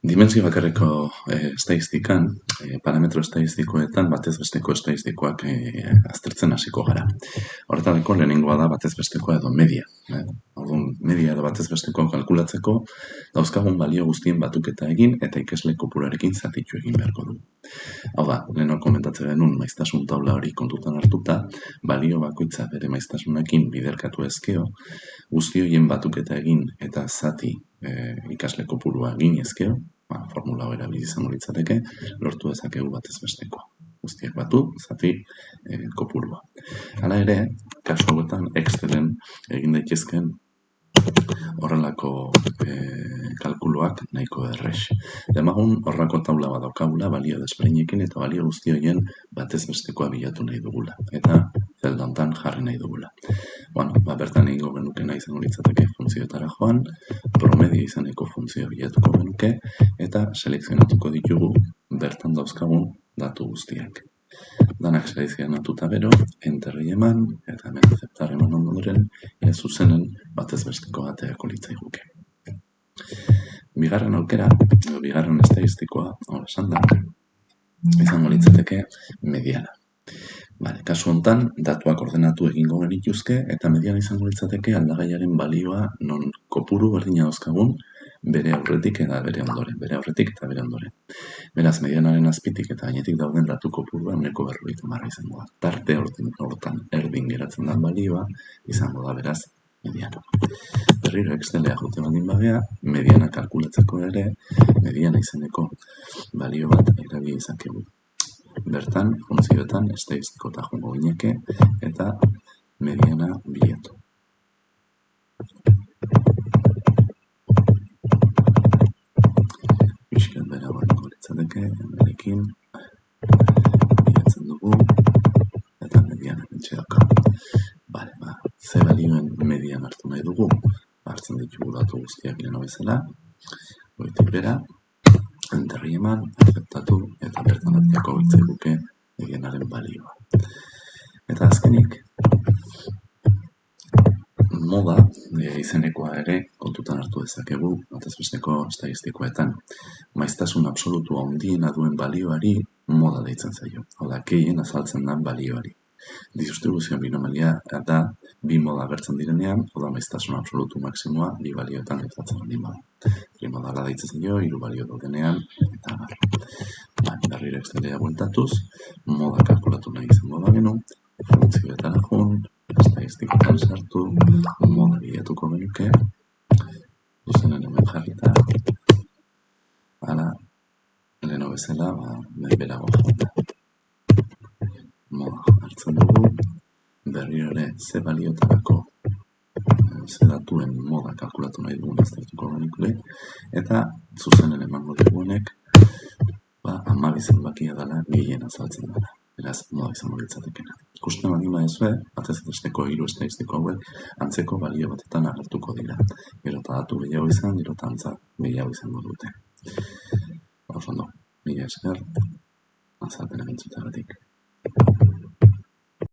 Dimentsio bakarreko estatistikan, parametro estatistikoetan batez besteko estatistikoak aztertzen hasiko gara. Horretarako lehenengoa da batez bestekoa edo media. Orduan, media edo batez bestekoa kalkulatzeko dauzkagun balio guztien batuketa egin eta ikasle kopurarekin zatitu egin beharko du. Hau da, lehenago komentatzen denun maiztasun taula hori kontutan hartuta, balio bakoitza bere maiztasunekin biderkatu ezkeo, guzti horien batuketa egin eta zati ikasle kopurua egin ezkeo, formula hau erabili izango litzateke, lortu dezakegu batez bestekoa. Guztiak batu, zati, kopurua. Hala ere, kasu hauetan Excelen egin daitezken horrelako kalkuluak nahiko errex. Demagun horrako taula bat daukagula balio desberdinekin eta balio guzti horien batez bestekoa bilatu nahi dugula. Eta zelda hontan jarri nahi dugula. Bertan egingo genukena izango litzateke funtzioetara joan, promedio izaneko funtzio bilatuko genuke, eta selekzionatuko ditugu bertan dauzkagun datu guztiak. Danak selekzionatuta gero, enterri eman, eta hemen aceptar eman ondoren, zuzenen batez besteko bateako litzaiguke. Bigarren aukera, bigarren estatistikoa, hor esan da, izango litzateke mediana. Kasu hontan, datuak ordenatu egingo genituzke, eta mediana izango litzateke aldagaiaren balioa non kopuru berdina dauzkagun, bere aurretik eta bere ondoren. Beraz, medianaren azpitik eta gainetik dauden datu kopurua 150 izango da. Tarte hortan erdin geratzen den balioa izango da beraz mediana. Berriro Excelea jote baldin bagea, mediana kalkulatzeko ere, mediana izeneko balio bat erabili dezakegu. Bertan, funtzioetan, estatistikota joango gineke eta mediana bilatu. Pixkat bera horreko litzateke, berekin bilatzen dugu eta mediana bentsi dauka. Ze balioen median hartu nahi dugu, hartzen ditugu datu guztiak leheno bezala, goitik bera, enterri eman, aceptatu eta bertan atiako bitzaiguke medianaren balioa. Eta azkenik, moda izenekoa ere kontutan hartu dezakegu batez besteko estatistikoetan. Maiztasun absolutua handiena duen balioari moda deitzen zaio. Hau da, gehien azaltzen den balioari. Distribuzio binomalia da bi moda agertzen direnean, hau da maiztasun absolutu maksimoa bi balioetan gertatzen baldin bada. Trimodala deitzen zaio, 3 balio daudenean, eta abar. Berriro Excelera bueltatuz, moda kalkulatu nahi izango bagenu, funtzioetara joan, estatistikotan sartu, moda bilatuko genuke, zuzenen hemen jarrita, hala, leheno bezala, berago jarrita. Moda hartzen dugu, berriro ere ze baliotarako ze datuen moda kalkulatu nahi dugun aztertuko genuke, eta zuzenen emango digunek 12 zenbakia dela gehien azaltzen dela. Beraz, moda izango litzatekena. Ikusten baldin baduzue, batez besteko 3 estatistiko hauek antzeko balio batetan agertuko dira. Gero eta datu gehiago izan, gero eta antza gehiago izango dute. Oso ondo, mila esker, azalpena entzutagatik.